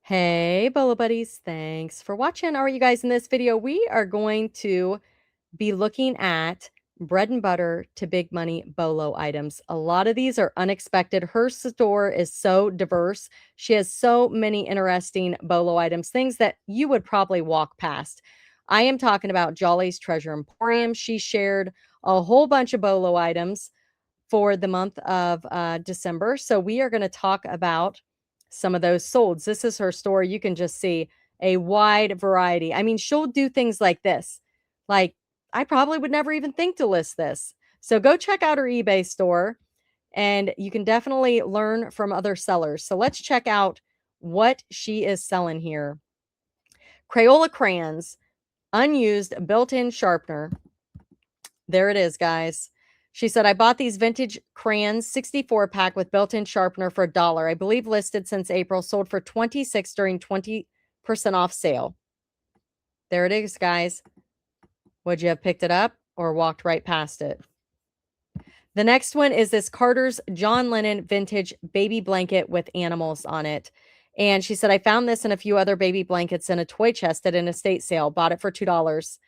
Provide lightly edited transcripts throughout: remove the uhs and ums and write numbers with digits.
Hey, Bolo buddies. Thanks for watching. All right, you guys, in this video, we are going to be looking at bread and butter to big money Bolo items. A lot of these are unexpected. Her store is so diverse. She has so many interesting Bolo items, things that you would probably walk past. I am talking about Jolly's Treasure Emporium. She shared a whole bunch of Bolo items for the month of December. So we are going to talk about some of those solds. This is her store. You can just see a wide variety. I mean, she'll do things like this. Like, I probably would never even think to list this. So go check out her eBay store and you can definitely learn from other sellers. So let's check out what she is selling here. Crayola crayons, unused built-in sharpener. There it is, guys. She said, I bought these vintage crayons, 64 pack with built-in sharpener for $1. I believe listed since April, sold for 26 during 20% off sale. There it is, guys. Would you have picked it up or walked right past it? The next one is this Carter's John Lennon vintage baby blanket with animals on it. And she said, I found this and a few other baby blankets in a toy chest at an estate sale. Bought it for $2.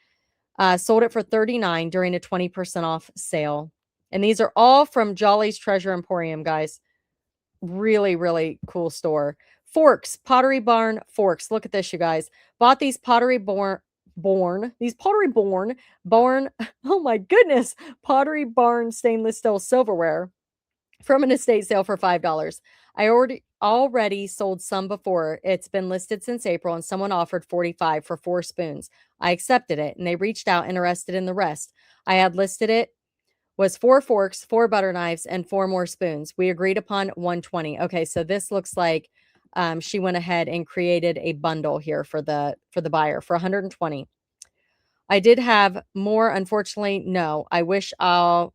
Sold it for $39 during a 20% off sale. And these are all from Jolly's Treasure Emporium, guys. Really, really cool store. Forks, Pottery Barn forks. Look at this, you guys. Bought these Pottery Barn, oh my goodness, Pottery Barn stainless steel silverware from an estate sale for $5. I already sold some before. It's been listed since April and someone offered $45 for 4 spoons. I accepted it and they reached out interested in the rest. I had listed it was 4 forks, 4 butter knives, and 4 more spoons. We agreed upon $120. Okay, so this looks like she went ahead and created a bundle here for the buyer for $120. I did have more, unfortunately. No, I wish I'll.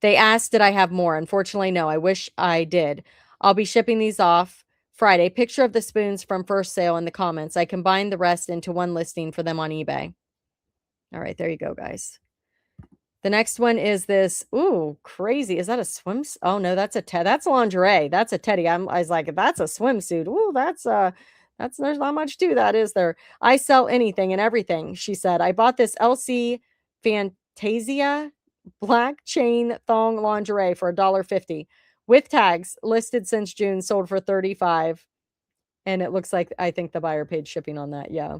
They asked, did I have more? Unfortunately, no. I wish I did. I'll be shipping these off Friday. Picture of the spoons from first sale in the comments. I combined the rest into one listing for them on eBay. All right, there you go, guys. The next one is this. Ooh, crazy. Is that a swimsuit? Oh, no, that's that's lingerie. That's a teddy. I was like, that's a swimsuit. Ooh, there's not much to that, is there? I sell anything and everything, she said. I bought this LC Fantasia black chain thong lingerie for $1.50 with tags, listed since June, sold for $35. And it looks like I think the buyer paid shipping on that. Yeah.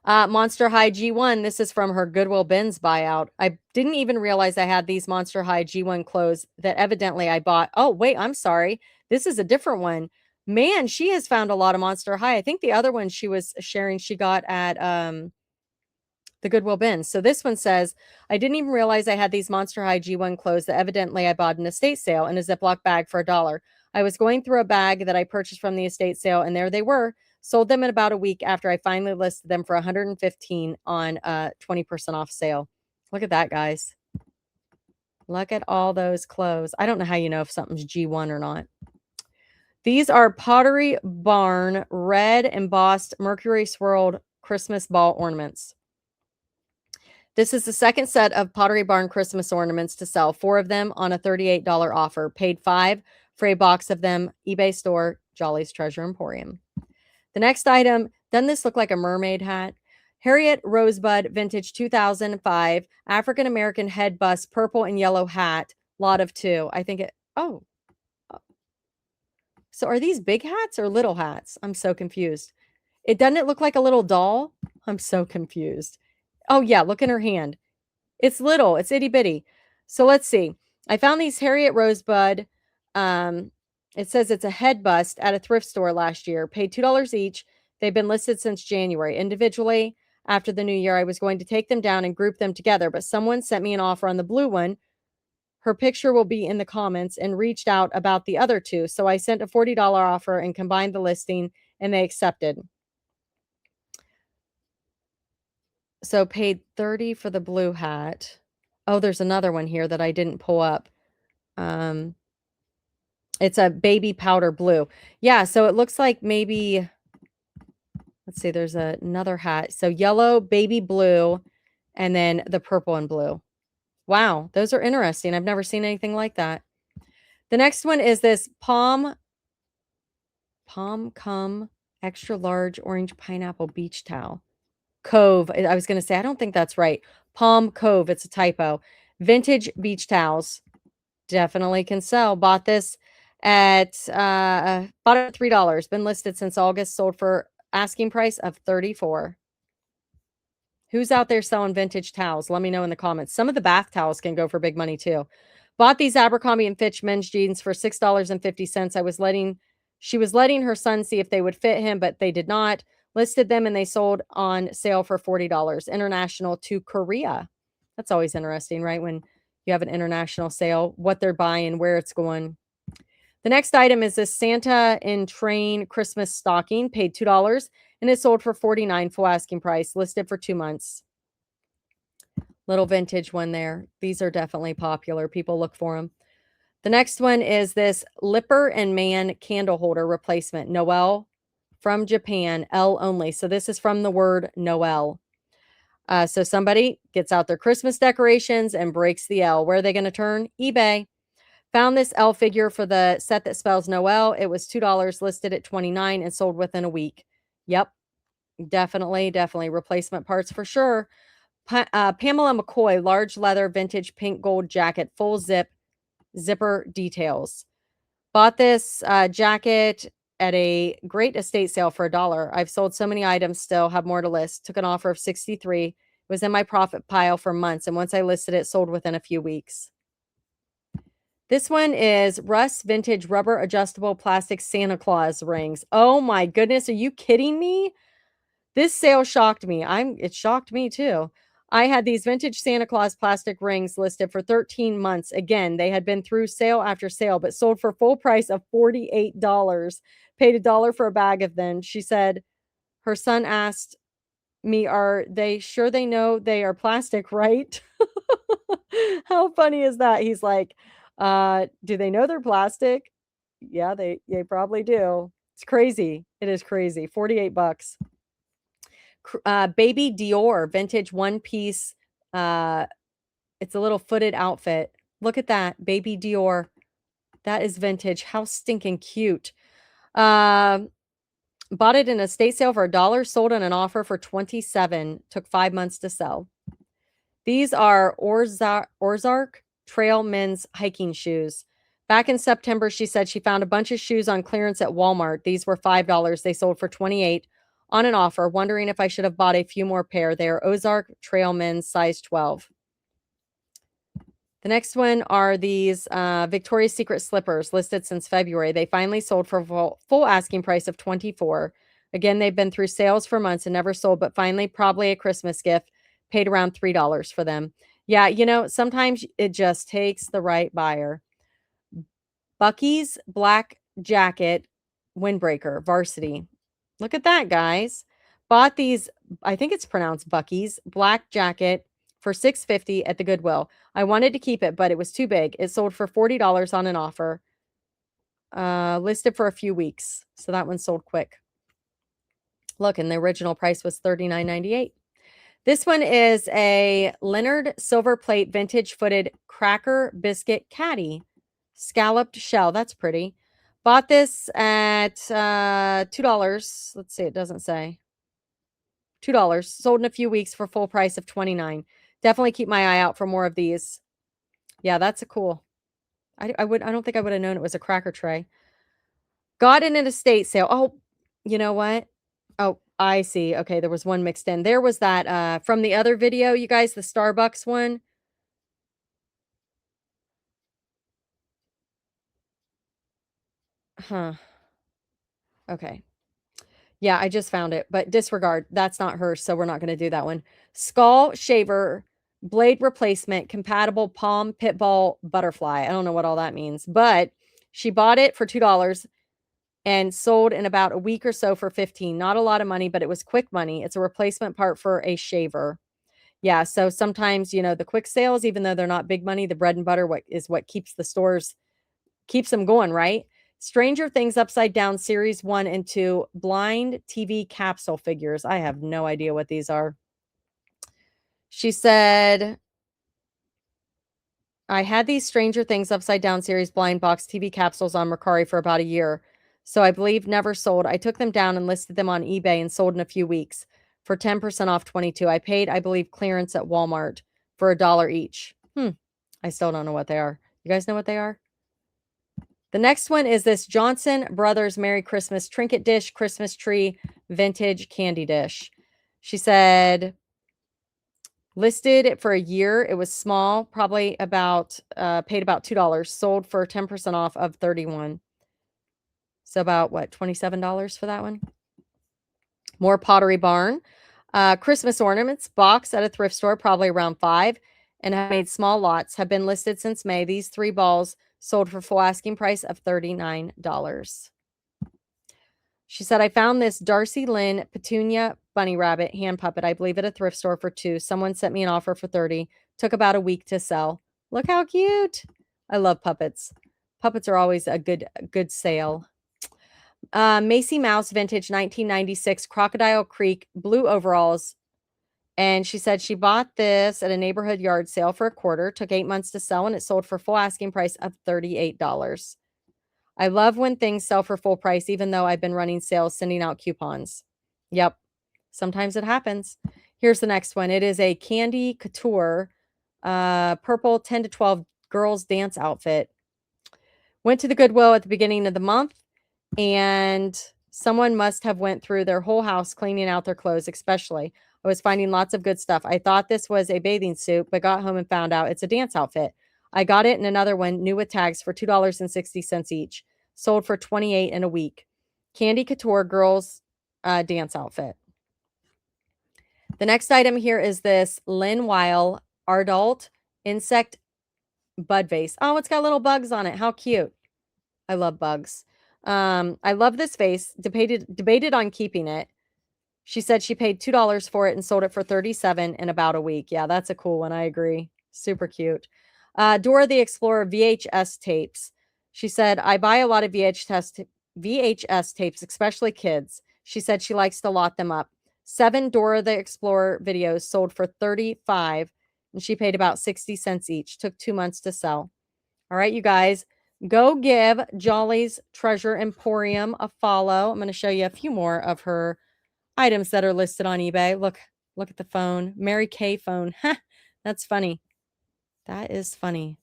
Monster High G1. This is from her Goodwill Bins buyout. I didn't even realize I had these Monster High G1 clothes that evidently I bought. Oh, wait, I'm sorry. This is a different one. Man, she has found a lot of Monster High. I think the other one she was sharing she got at the Goodwill Bins. So this one says, I didn't even realize I had these Monster High G1 clothes that evidently I bought in a estate sale in a Ziploc bag for $1. I was going through a bag that I purchased from the estate sale, and there they were. Sold them in about a week after I finally listed them for $115 on a 20% off sale. Look at that, guys. Look at all those clothes. I don't know how you know if something's G1 or not. These are Pottery Barn red embossed Mercury swirled Christmas ball ornaments. This is the second set of Pottery Barn Christmas ornaments to sell. 4 of them on a $38 offer. Paid $5 for a box of them. eBay store, Jolly's Treasure Emporium. The next item, doesn't this look like a mermaid hat? Harriet Rosebud Vintage 2005 African American head bust purple and yellow hat. Lot of 2. I think it. Oh. So are these big hats or little hats? I'm so confused. Doesn't it look like a little doll? I'm so confused. Oh, yeah, look in her hand. It's little. It's itty bitty. So let's see. I found these Harriet Rosebud. It says it's a head bust at a thrift store last year. Paid $2 each. They've been listed since January. Individually, after the new year, I was going to take them down and group them together, but someone sent me an offer on the blue one. Her picture will be in the comments and reached out about the other 2. So I sent a $40 offer and combined the listing, and they accepted. So paid $30 for the blue hat. Oh, there's another one here that I didn't pull up. It's a baby powder blue. Yeah, so it looks like maybe, let's see, there's another hat. So yellow, baby blue, and then the purple and blue. Wow, those are interesting. I've never seen anything like that. The next one is this Palm Cum extra large orange pineapple beach towel. Cove. I was gonna say, I don't think that's right. Palm Cove, it's a typo. Vintage beach towels. Definitely can sell. Bought this at bought it at $3. Been listed since August, sold for asking price of 34. Who's out there selling vintage towels? Let me know in the comments. Some of the bath towels can go for big money too. Bought these Abercrombie and Fitch men's jeans for $6.50. She was letting her son see if they would fit him, but they did not. Listed them and they sold on sale for $40. International to Korea. That's always interesting, right? When you have an international sale, what they're buying, where it's going. The next item is this Santa in Train Christmas stocking, paid $2 and it sold for $49 full asking price, listed for 2 months. Little vintage one there. These are definitely popular. People look for them. The next one is this Lipper and Man candle holder replacement, Noel from Japan, L only. So this is from the word Noel. So somebody gets out their Christmas decorations and breaks the L. Where are they going to turn? eBay. Found this L figure for the set that spells Noel. It was $2, listed at $29 and sold within a week. Yep, definitely replacement parts for sure. Pamela McCoy, large leather vintage pink gold jacket, full zipper details. Bought this jacket at a great estate sale for $1. I've sold so many items still, have more to list. Took an offer of 63. It was in my profit pile for months, and once I listed it, sold within a few weeks. This one is Russ Vintage Rubber Adjustable Plastic Santa Claus Rings. Oh my goodness, are you kidding me? This sale shocked me. It shocked me too. I had these vintage Santa Claus plastic rings listed for 13 months. Again, they had been through sale after sale, but sold for full price of $48. Paid $1 for a bag of them. She said her son asked me, are they sure they know they are plastic, right? How funny is that? He's like, do they know they're plastic? Yeah, they probably do. It's crazy. It is crazy. 48 bucks. Baby Dior vintage one piece. It's a little footed outfit. Look at that. Baby Dior. That is vintage. How stinking cute. Bought it in a estate sale for $1, sold on an offer for 27. Took 5 months to sell. These are Ozark Trail men's hiking shoes. Back in September, she said she found a bunch of shoes on clearance at Walmart. These were $5. They sold for 28 on an offer, wondering if I should have bought a few more pair. They are Ozark Trail men's size 12. The next one are these Victoria's Secret slippers listed since February. They finally sold for full asking price of 24. Again, they've been through sales for months and never sold, but finally, probably a Christmas gift, paid around $3 for them. Yeah, you know, sometimes it just takes the right buyer. Bucky's black jacket windbreaker varsity. Look at that, guys. Bought these, I think it's pronounced Bucky's black jacket for $6.50 at the Goodwill. I wanted to keep it, but it was too big. It sold for $40 on an offer. Listed for a few weeks. So that one sold quick. Look, and the original price was $39.98. This one is a Leonard silver plate vintage footed cracker biscuit caddy. Scalloped shell. That's pretty. Bought this at $2. Let's see, it doesn't say. $2. Sold in a few weeks for full price of $29. Definitely keep my eye out for more of these. Yeah, that's a cool. I don't think I would have known it was a cracker tray. Got in an estate sale. Oh, you know what? Oh, I see. Okay, there was one mixed in. There was that from the other video, you guys, the Starbucks one. Huh. Okay. Yeah, I just found it, but disregard. That's not hers, so we're not going to do that one. Skull shaver blade replacement compatible palm pitbull butterfly. I don't know what all that means, but she bought it for $2 and sold in about a week or so for 15. Not a lot of money, but it was quick money. It's a replacement part for a shaver. Yeah, so sometimes, you know, the quick sales, even though they're not big money, the bread and butter what keeps the stores keeps them going, right? Stranger Things Upside Down Series 1 and 2 blind TV capsule figures. I have no idea what these are. She said I had these Stranger Things Upside Down series blind box TV capsules on Mercari for about a year. So I believe never sold. I took them down and listed them on eBay and sold in a few weeks for 10% off 22. I paid, I believe, clearance at Walmart for $1 each. I still don't know what they are. You guys know what they are? The next one is this Johnson Brothers Merry Christmas Trinket Dish Christmas Tree Vintage Candy Dish. She said listed it for a year. It was small, probably about paid about $2, sold for 10% off of 31. So about what, $27 for that one? More Pottery Barn. Christmas ornaments box at a thrift store, probably around 5, and have made small lots. Have been listed since May. These 3 balls sold for full asking price of $39. She said, I found this Darcy Lynn Petunia bunny rabbit hand puppet, I believe at a thrift store for 2. Someone sent me an offer for 30. Took about a week to sell. Look how cute. I love puppets. Puppets are always a good sale. Macy Mouse vintage 1996 Crocodile Creek blue overalls. And she said she bought this at a neighborhood yard sale for a quarter, took 8 months to sell, and it sold for full asking price of $38. I love when things sell for full price, even though I've been running sales, sending out coupons. Yep. Sometimes it happens. Here's the next one. It is a Candy Couture purple 10 to 12 girls dance outfit. Went to the Goodwill at the beginning of the month, and someone must have went through their whole house cleaning out their clothes, especially. I was finding lots of good stuff. I thought this was a bathing suit, but got home and found out it's a dance outfit. I got it in another one, new with tags, for $2.60 each. Sold for 28 in a week. Candy Couture girls dance outfit. The next item here is this Lynn Weil Ardalt insect bud vase. Oh, it's got little bugs on it. How cute. I love bugs. I love this vase. Debated on keeping it. She said she paid $2 for it and sold it for 37 in about a week. Yeah, that's a cool one. I agree. Super cute. Dora the Explorer VHS tapes. She said, I buy a lot of VHS tapes, especially kids. She said she likes to lot them up. 7 Dora the Explorer videos sold for 35, and she paid about 60 cents each. Took 2 months to sell. All right, you guys, go give Jolly's Treasure Emporium a follow. I'm going to show you a few more of her items that are listed on eBay. Look at the phone. Mary Kay phone. That's funny. That is funny.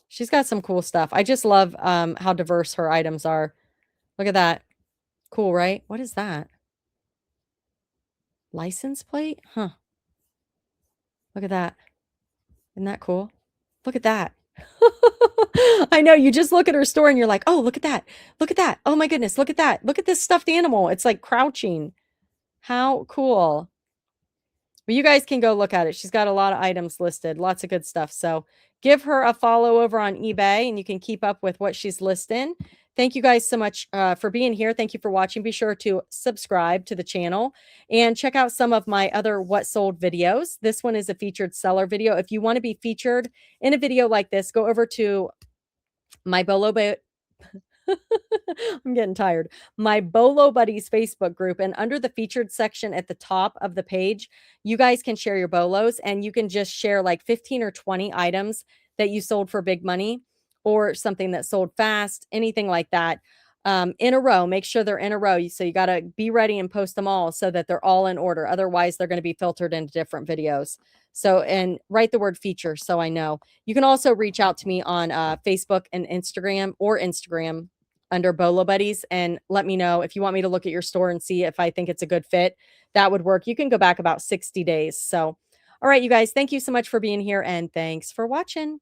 She's got some cool stuff. I just love how diverse her items are. Look at that. Cool, right? What is that? License plate? Huh. Look at that. Isn't that cool? Look at that. I know, you just look at her store and you're like, oh, look at that. Look at that. Oh my goodness, look at that. Look at this stuffed animal. It's like crouching. How cool. Well, you guys can go look at it. She's got a lot of items listed, lots of good stuff. So give her a follow over on eBay and you can keep up with what she's listing. Thank you guys so much for being here. Thank you for watching. Be sure to subscribe to the channel and check out some of my other What Sold videos. This one is a featured seller video. If you want to be featured in a video like this, go over to my Bolo I'm getting tired. My Bolo Buddies Facebook group, and under the featured section at the top of the page, you guys can share your bolos, and you can just share like 15 or 20 items that you sold for big money or something that sold fast, anything like that. In a row, make sure they're in a row. So you got to be ready and post them all so that they're all in order. Otherwise, they're going to be filtered into different videos. So, and write the word feature so I know. You can also reach out to me on Facebook and Instagram under Bolo Buddies and let me know if you want me to look at your store and see if I think it's a good fit. That would work. You can go back about 60 days. So, all right, you guys, thank you so much for being here and thanks for watching.